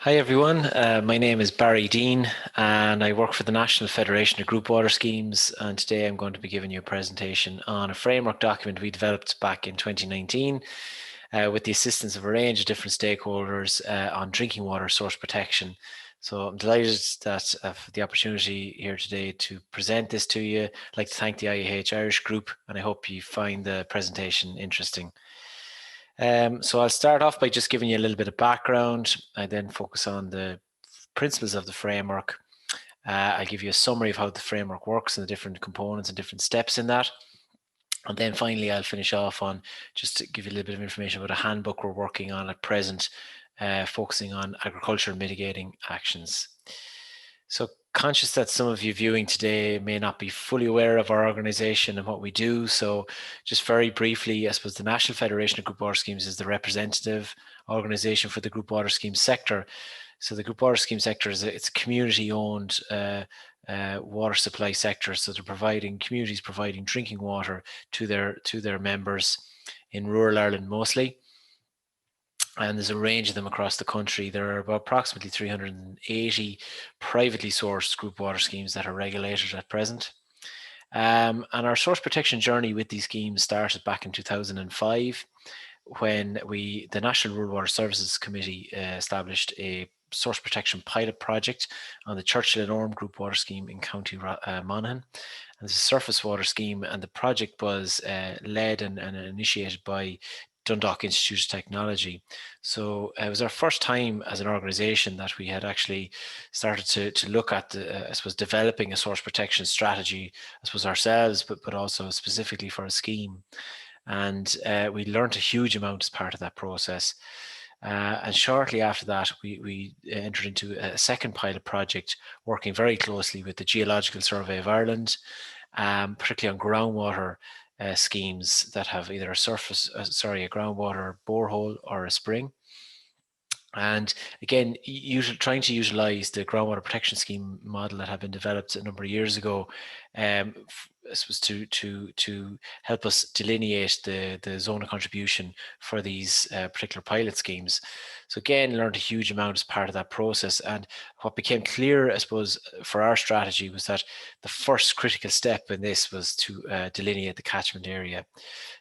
Hi everyone, my name is Barry Deane and I work for the National Federation of Group Water Schemes, and today I'm going to be giving you a presentation on a framework document we developed back in 2019 with the assistance of a range of different stakeholders on drinking water source protection. So I'm delighted that for the opportunity here today to present this to you. I'd like to thank the IAH Irish group, and I hope you find the presentation interesting. So I'll start off by just giving you a little bit of background. I then focus on the principles of the framework. I'll give you a summary of how the framework works and the different components and different steps in that. And then finally, I'll finish off on just to give you a little bit of information about a handbook we're working on at present, focusing on agriculture mitigating actions. So conscious that some of you viewing today may not be fully aware of our organisation and what we do. So just very briefly, I suppose the National Federation of Group Water Schemes is the representative organisation for the group water scheme sector. So the group water scheme sector it's a community-owned water supply sector. So they're providing communities providing drinking water to their members in rural Ireland mostly. And there's a range of them across the country. There are about approximately 380 privately sourced group water schemes that are regulated at present. And our source protection journey with these schemes started back in 2005 when the National Rural Water Services Committee established a source protection pilot project on the Churchill and Orme Group Water Scheme in County Monaghan. And it's a surface water scheme, and the project was led and initiated by Dundalk Institute of Technology. So it was our first time as an organisation that we had actually started to look at, I suppose, developing a source protection strategy, I suppose ourselves, but also specifically for a scheme. And we learned a huge amount as part of that process. And shortly after that, we entered into a second pilot project, working very closely with the Geological Survey of Ireland, particularly on groundwater schemes that have either a groundwater borehole or a spring. And again, trying to utilize the groundwater protection scheme model that had been developed a number of years ago, this was to help us delineate the zone of contribution for these particular pilot schemes. So again, learned a huge amount as part of that process. And what became clear, I suppose, for our strategy was that the first critical step in this was to delineate the catchment area.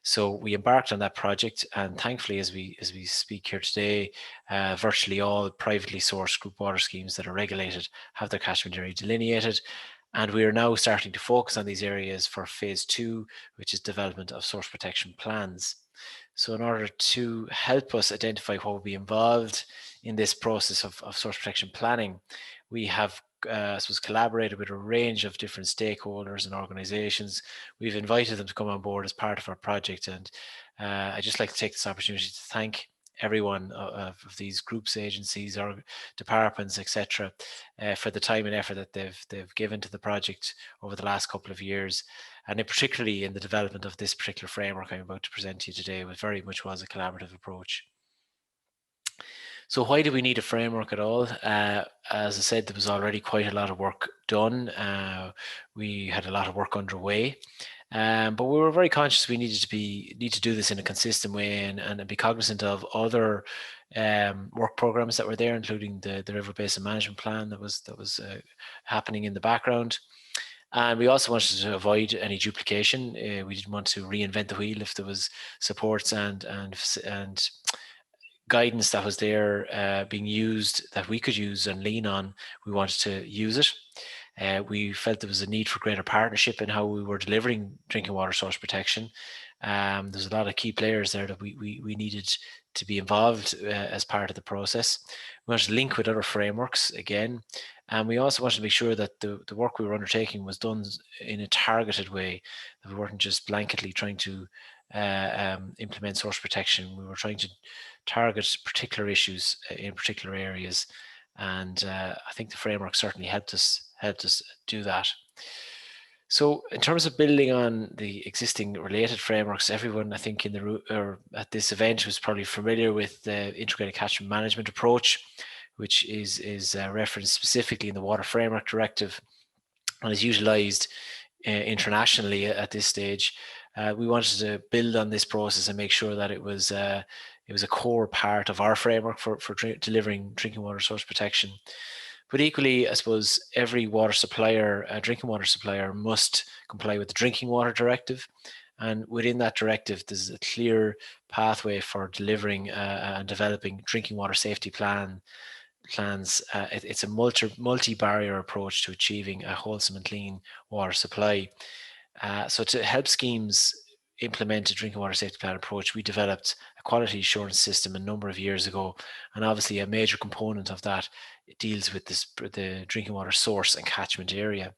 So we embarked on that project, and thankfully, as we speak here today, virtually all privately sourced group water schemes that are regulated have their catchment area delineated. And we are now starting to focus on these areas for phase 2, which is development of source protection plans. So in order to help us identify what will be involved in this process of source protection planning, we have collaborated with a range of different stakeholders and organizations. We've invited them to come on board as part of our project, and I'd just like to take this opportunity to thank everyone of these groups, agencies, or departments, etc., for the time and effort that they've given to the project over the last couple of years, and particularly in the development of this particular framework I'm about to present to you today. It very much was a collaborative approach. So why do we need a framework at all? As I said, there was already quite a lot of work done. We had a lot of work underway. But we were very conscious we need to do this in a consistent way and be cognizant of other work programs that were there, including the River Basin Management Plan that was happening in the background. And we also wanted to avoid any duplication. We didn't want to reinvent the wheel. If there was supports and guidance that was there being used that we could use and lean on, we wanted to use it. We felt there was a need for greater partnership in how we were delivering drinking water source protection. There's a lot of key players there that we needed to be involved as part of the process. We wanted to link with other frameworks again, and we also wanted to make sure that the work we were undertaking was done in a targeted way, that we weren't just blanketly trying to implement source protection. We were trying to target particular issues in particular areas, and I think the framework certainly helped us do that. So in terms of building on the existing related frameworks, everyone I think at this event was probably familiar with the integrated catchment management approach, which is referenced specifically in the Water Framework Directive and is utilised internationally at this stage. We wanted to build on this process and make sure that it was It was a core part of our framework for delivering drinking water source protection. But equally, I suppose every water supplier, drinking water supplier, must comply with the Drinking Water Directive. And within that directive, there's a clear pathway for delivering and developing drinking water safety plans. It's a multi-barrier approach to achieving a wholesome and clean water supply. So to help schemes implement a drinking water safety plan approach, we developed a quality assurance system a number of years ago. And obviously a major component of that deals with the drinking water source and catchment area.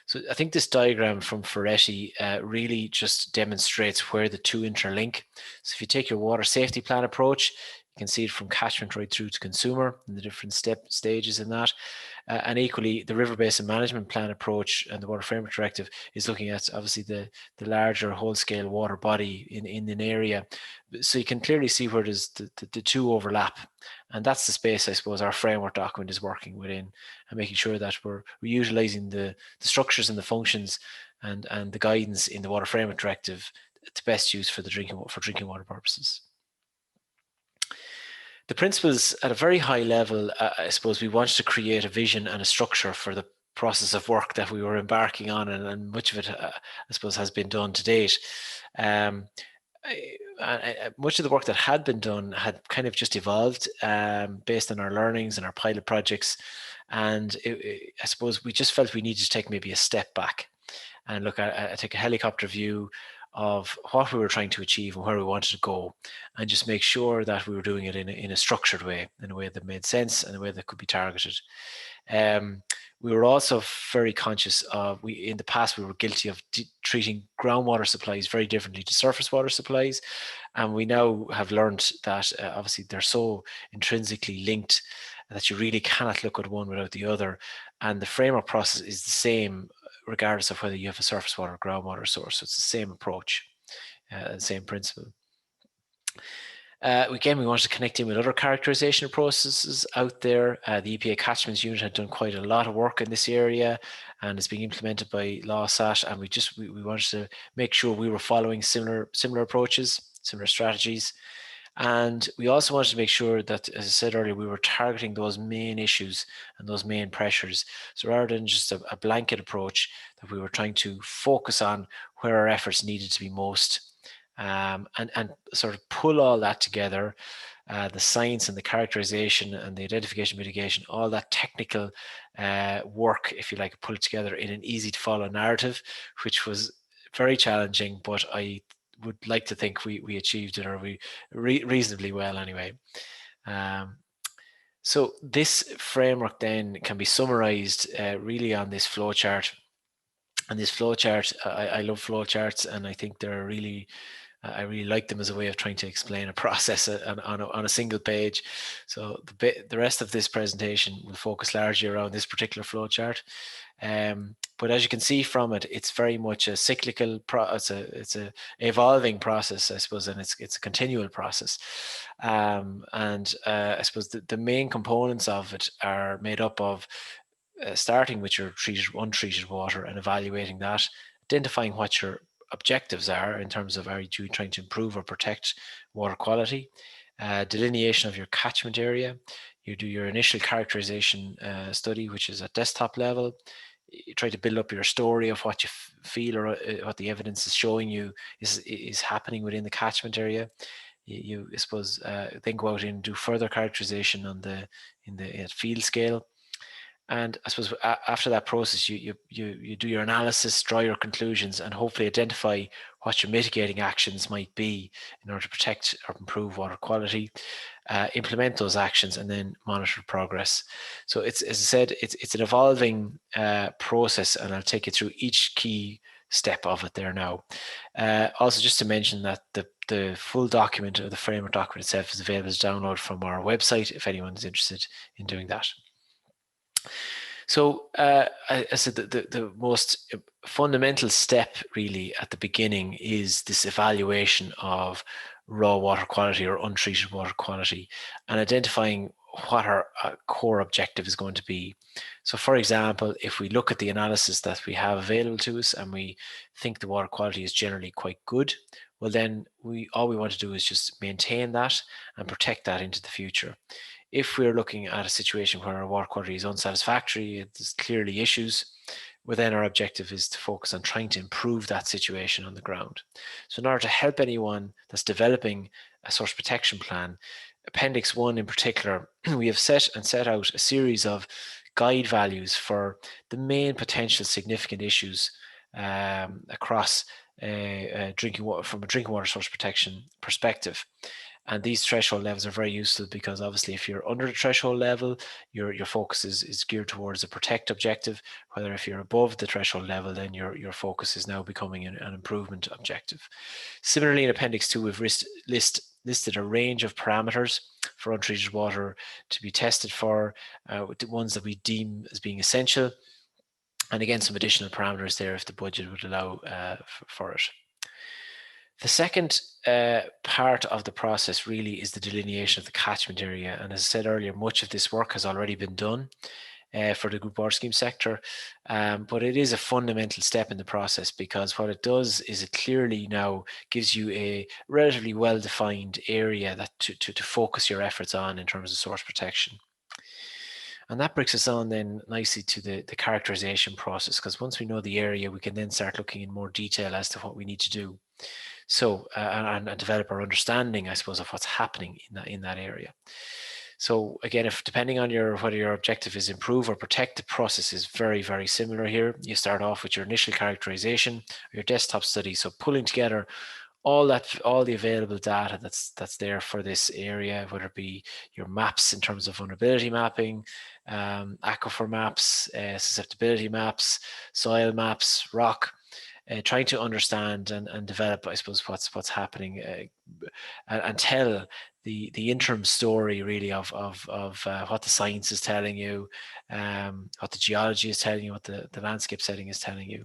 So I think this diagram from Ferretti really just demonstrates where the two interlink. So if you take your water safety plan approach, you can see it from catchment right through to consumer and the different stages in that. And equally, the River Basin Management Plan approach and the Water Framework Directive is looking at obviously the larger whole-scale water body in an area. So you can clearly see where there's the two overlap. And that's the space, I suppose, our framework document is working within, and making sure that we're utilising the structures and the functions and the guidance in the Water Framework Directive to best use for drinking water purposes. The principles at a very high level, I suppose we wanted to create a vision and a structure for the process of work that we were embarking on, and much of it, I suppose, has been done to date. Much of the work that had been done had kind of just evolved based on our learnings and our pilot projects. And I suppose we just felt we needed to take maybe a step back and look at, take a helicopter view of what we were trying to achieve and where we wanted to go, and just make sure that we were doing it in a structured way, in a way that made sense and a way that could be targeted. We were also very conscious of, in the past we were guilty of treating groundwater supplies very differently to surface water supplies, and we now have learned that obviously they're so intrinsically linked that you really cannot look at one without the other, and the framework process is the same regardless of whether you have a surface water or groundwater source. So it's the same approach, the same principle. Again, we wanted to connect in with other characterization processes out there. The EPA Catchments Unit had done quite a lot of work in this area, and it's being implemented by LAWSAT, and we wanted to make sure we were following similar approaches, similar strategies. And we also wanted to make sure that, as I said earlier, we were targeting those main issues and those main pressures. So rather than just a blanket approach, that we were trying to focus on where our efforts needed to be most, and sort of pull all that together, the science and the characterization and the identification mitigation, all that technical work, if you like, pull it together in an easy to follow narrative, which was very challenging, but I would like to think we achieved it, or we reasonably well anyway. So this framework then can be summarized really on this flowchart. And this flowchart, I love flowcharts, and I think they're really, I really like them as a way of trying to explain a process on a single page. So the rest of this presentation will focus largely around this particular flowchart. But as you can see from it, it's very much a cyclical it's a evolving process, I suppose, and it's a continual process. I suppose the main components of it are made up of starting with your untreated water and evaluating that, identifying what your objectives are in terms of, are you trying to improve or protect water quality, delineation of your catchment area. You do your initial characterization study, which is at desktop level. You try to build up your story of what you feel, or what the evidence is showing you is happening within the catchment area. You I suppose then go out and do further characterization on in the field scale. And I suppose after that process, you do your analysis, draw your conclusions, and hopefully identify what your mitigating actions might be in order to protect or improve water quality, implement those actions, and then monitor progress. So it's, as I said, it's an evolving process, and I'll take you through each key step of it there now. Also, just to mention that the full document, or the framework document itself, is available as download from our website if anyone is interested in doing that. So I said the most fundamental step really at the beginning is this evaluation of raw water quality or untreated water quality, and identifying what our core objective is going to be. So for example, if we look at the analysis that we have available to us and we think the water quality is generally quite good, well then all we want to do is just maintain that and protect that into the future. If we're looking at a situation where our water quality is unsatisfactory, there's clearly issues, well then our objective is to focus on trying to improve that situation on the ground. So in order to help anyone that's developing a source protection plan, Appendix 1 in particular, we have set out a series of guide values for the main potential significant issues across drinking water from a drinking water source protection perspective. And these threshold levels are very useful because obviously if you're under the threshold level, your focus is geared towards a protect objective. Whether if you're above the threshold level, then your focus is now becoming an improvement objective. Similarly, in Appendix 2, we've listed a range of parameters for untreated water to be tested for, the ones that we deem as being essential. And again, some additional parameters there if the budget would allow for it. The second part of the process really is the delineation of the catchment area. And as I said earlier, much of this work has already been done for the group water scheme sector, but it is a fundamental step in the process because what it does is it clearly now gives you a relatively well-defined area that to focus your efforts on in terms of source protection. And that brings us on then nicely to the characterization process, because once we know the area, we can then start looking in more detail as to what we need to do. So, and develop our understanding, I suppose, of what's happening in that area. So again, if depending on whether your objective is improve or protect, the process is very, very similar here. You start off with your initial characterization, your desktop study. So pulling together all the available data that's there for this area, whether it be your maps in terms of vulnerability mapping, aquifer maps, susceptibility maps, soil maps, rock, trying to understand and develop, I suppose, what's happening and tell the interim story really of what the science is telling you, what the geology is telling you, what the landscape setting is telling you.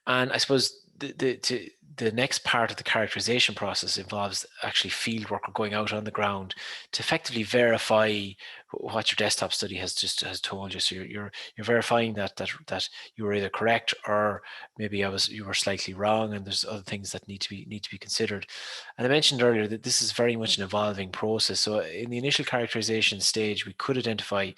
And I suppose the next part of the characterization process involves actually field work or going out on the ground to effectively verify what your desktop study has told you. So you're verifying that you were either correct or maybe you were slightly wrong, and there's other things that need to be considered. And I mentioned earlier that this is very much an evolving process. So in the initial characterization stage, we could identify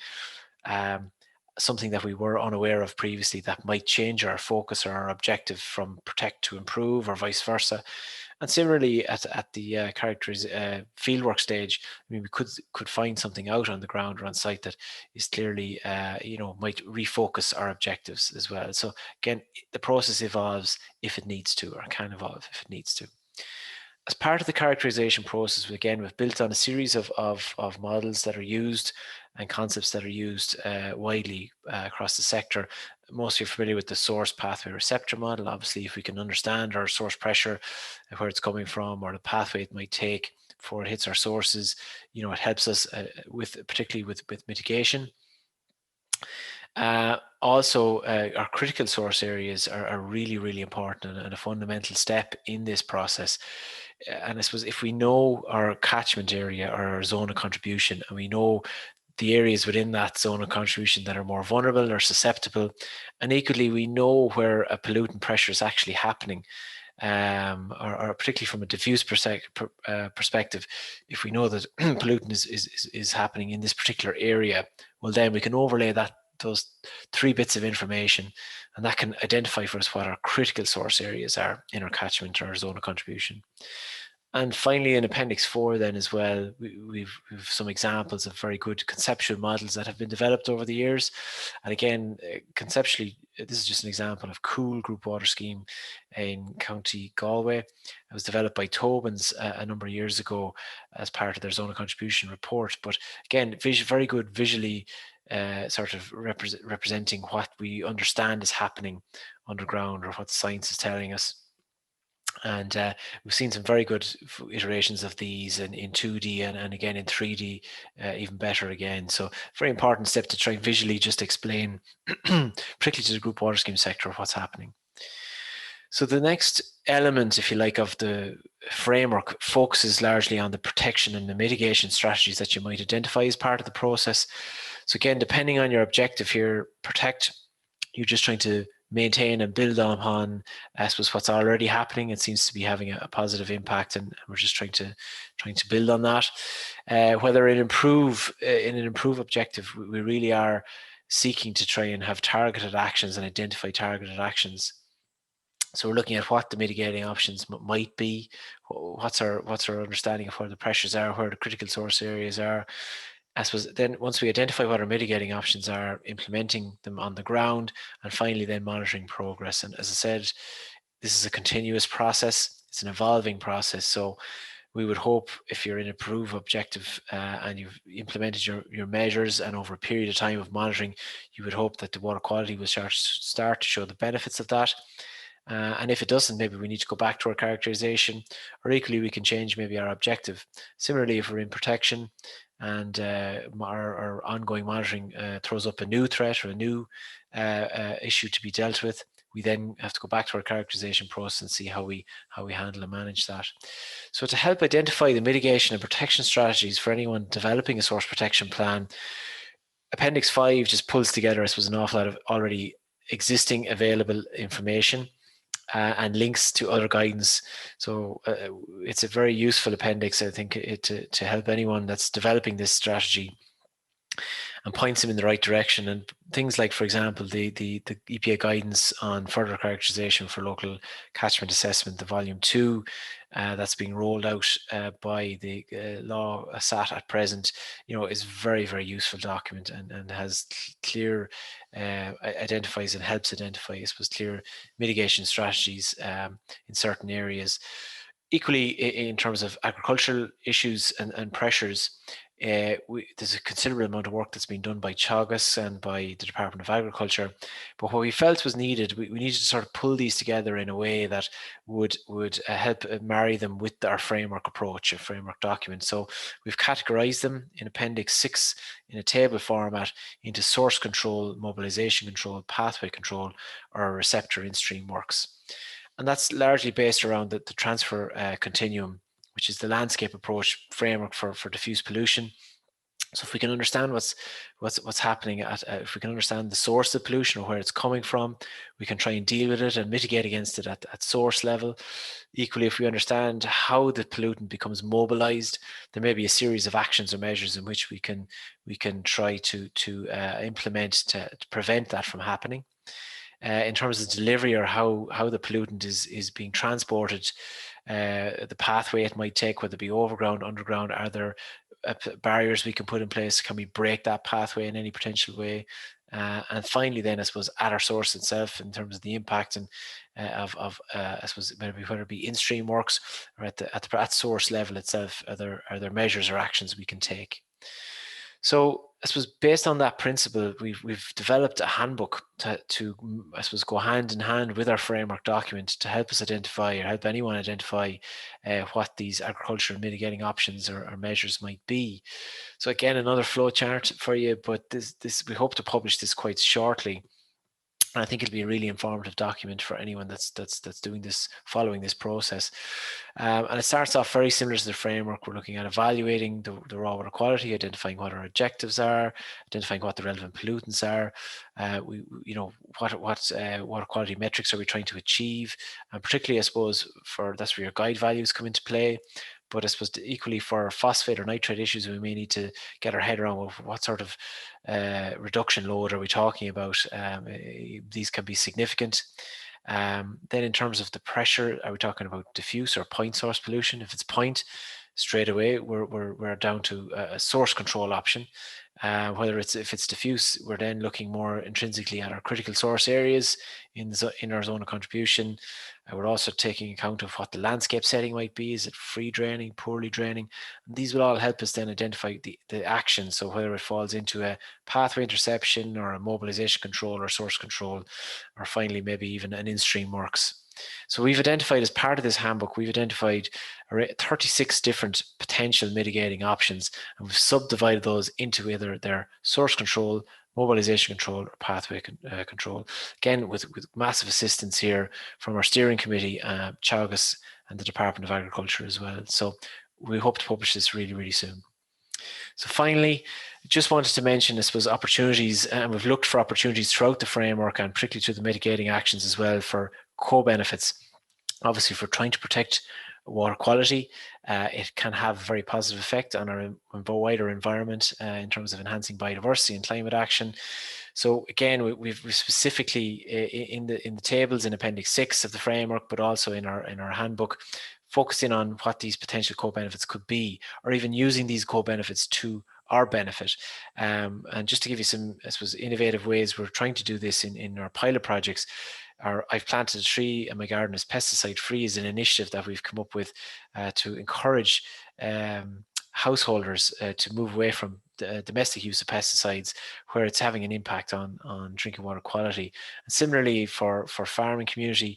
something that we were unaware of previously that might change our focus or our objective from protect to improve or vice versa. And similarly at the fieldwork stage, I mean, we could find something out on the ground or on site that is clearly, might refocus our objectives as well. So again, the process evolves if it needs to, or can evolve if it needs to. As part of the characterization process, again, we've built on a series of models that are used and concepts that are used widely across the sector. Most of you are familiar with the source pathway receptor model. Obviously, if we can understand our source pressure, where it's coming from, or the pathway it might take before it hits our sources, it helps us particularly with mitigation. Also, our critical source areas are really, really important and a fundamental step in this process. And I suppose if we know our catchment area or our zone of contribution, and we know the areas within that zone of contribution that are more vulnerable or susceptible, and equally we know where a pollutant pressure is actually happening, or particularly from a diffuse perspective, if we know that pollutant is happening in this particular area, well then we can overlay those 3 bits of information, and that can identify for us what our critical source areas are in our catchment or our zone of contribution. And finally, in Appendix 4 then as well, we've some examples of very good conceptual models that have been developed over the years. And again, conceptually, this is just an example of Cool Group Water Scheme in County Galway. It was developed by Tobin's a number of years ago as part of their zone of contribution report. But again, very good visually sort of representing what we understand is happening underground or what science is telling us. And we've seen some very good iterations of these in 2D and again in 3D, even better again. So very important step to try and visually just explain, particularly to the group water scheme sector, what's happening. So the next element, if you like, of the framework focuses largely on the protection and the mitigation strategies that you might identify as part of the process. So again, depending on your objective here, protect, you're just trying to maintain and build upon, I suppose, what's already happening. It seems to be having a positive impact, and we're just trying to build on that. Whether in an improve objective, we really are seeking to try and have targeted actions and identify targeted actions. So we're looking at what the mitigating options might be, what's our understanding of where the pressures are, where the critical source areas are. I suppose then once we identify what our mitigating options are, implementing them on the ground, and finally then monitoring progress. And as I said, this is a continuous process. It's an evolving process. So we would hope if you're in a prove objective and you've implemented your measures, and over a period of time of monitoring, you would hope that the water quality will start to show the benefits of that. And if it doesn't, maybe we need to go back to our characterization, or equally we can change maybe our objective. Similarly, if we're in protection and our ongoing monitoring throws up a new threat or a new issue to be dealt with, we then have to go back to our characterization process and see how we handle and manage that. So to help identify the mitigation and protection strategies for anyone developing a source protection plan, Appendix 5 just pulls together, I suppose, an awful lot of already existing available information and links to other guidance. So it's a very useful appendix, I think, to help anyone that's developing this strategy, and points them in the right direction. And things like, for example, the EPA guidance on further characterization for local catchment assessment, the volume 2, that's being rolled out by the law SAT at present, is very, very useful document, and has clear, identifies and helps identify, I suppose, clear mitigation strategies in certain areas. Equally, in terms of agricultural issues and pressures, there's a considerable amount of work that's been done by Teagasc and by the Department of Agriculture. But what we felt was needed, we needed to sort of pull these together in a way that would help marry them with our framework approach, a framework document. So we've categorized them in Appendix 6 in a table format into source control, mobilization control, pathway control, or receptor in-stream works. And that's largely based around the transfer continuum, which is the landscape approach framework for diffuse pollution. So if we can understand what's happening if we can understand the source of pollution or where it's coming from, we can try and deal with it and mitigate against it at source level. Equally, if we understand how the pollutant becomes mobilized, there may be a series of actions or measures in which we can try to implement to prevent that from happening. In terms of delivery, or how the pollutant is being transported, the pathway it might take, whether it be overground, underground, are there barriers we can put in place? Can we break that pathway in any potential way? And finally, then I suppose at our source itself, in terms of the impact and of I suppose maybe whether it be in-stream works or at source level itself, are there measures or actions we can take? So I suppose based on that principle, we've developed a handbook to I suppose go hand in hand with our framework document to help us identify, or help anyone identify, what these agricultural mitigating options or measures might be. So again, another flow chart for you, but this we hope to publish this quite shortly. And I think it'll be a really informative document for anyone that's doing this, following this process. And it starts off very similar to the framework. We're looking at evaluating the raw water quality, identifying what our objectives are, identifying what the relevant pollutants are. What water quality metrics are we trying to achieve, and particularly, I suppose, that's where your guide values come into play. But I suppose equally for phosphate or nitrate issues, we may need to get our head around what sort of reduction load are we talking about. These can be significant. Then in terms of the pressure, are we talking about diffuse or point source pollution? If it's point, straight away we're down to a source control option. If it's diffuse, we're then looking more intrinsically at our critical source areas in our zone of contribution. We're also taking account of what the landscape setting might be. Is it free draining, poorly draining? And these will all help us then identify the action. So whether it falls into a pathway interception or a mobilization control or source control, or finally maybe even an in-stream works. So we've identified, as part of this handbook, we've identified 36 different potential mitigating options, and we've subdivided those into either their source control, mobilization control, or pathway control. Again, with massive assistance here from our steering committee, Teagasc, and the Department of Agriculture as well. So we hope to publish this really, really soon. So finally, just wanted to mention, I suppose, opportunities, and we've looked for opportunities throughout the framework and particularly through the mitigating actions as well for co-benefits. Obviously, if we're trying to protect water quality, it can have a very positive effect on our wider environment in terms of enhancing biodiversity and climate action. So again, we've specifically in the tables in Appendix 6 of the framework, but also in our handbook, focusing on what these potential co-benefits could be, or even using these co-benefits to our benefit. And just to give you some, I suppose, innovative ways we're trying to do this in our pilot projects. I've planted a tree and my garden is pesticide free is an initiative that we've come up with to encourage householders to move away from the domestic use of pesticides where it's having an impact on drinking water quality. And similarly for farming community,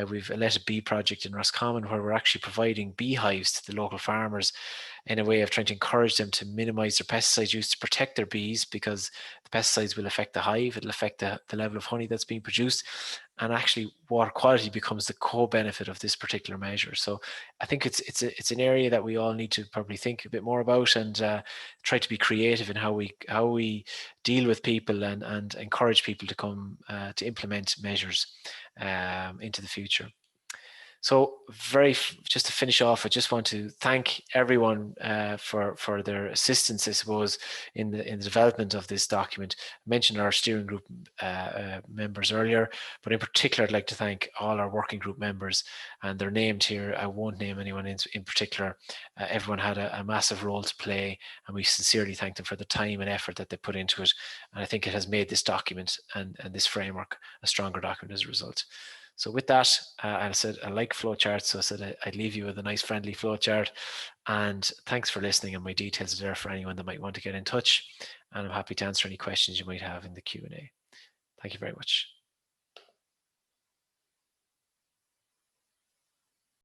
we've a Let It Be project in Roscommon where we're actually providing beehives to the local farmers in a way of trying to encourage them to minimize their pesticide use to protect their bees, because the pesticides will affect the hive, it'll affect the level of honey that's being produced, and actually water quality becomes the co-benefit of this particular measure. So I think it's an area that we all need to probably think a bit more about and try to be creative in how we deal with people and encourage people to come to implement measures into the future. So just to finish off, I just want to thank everyone for their assistance, I suppose, in the development of this document. I mentioned our steering group members earlier, but in particular, I'd like to thank all our working group members, and they're named here. I won't name anyone in particular. Everyone had a massive role to play, and we sincerely thank them for the time and effort that they put into it. And I think it has made this document and this framework a stronger document as a result. So with that, I said I like flowcharts, so I said I'd leave you with a nice friendly flowchart. And thanks for listening, and my details are there for anyone that might want to get in touch. And I'm happy to answer any questions you might have in the Q&A. Thank you very much.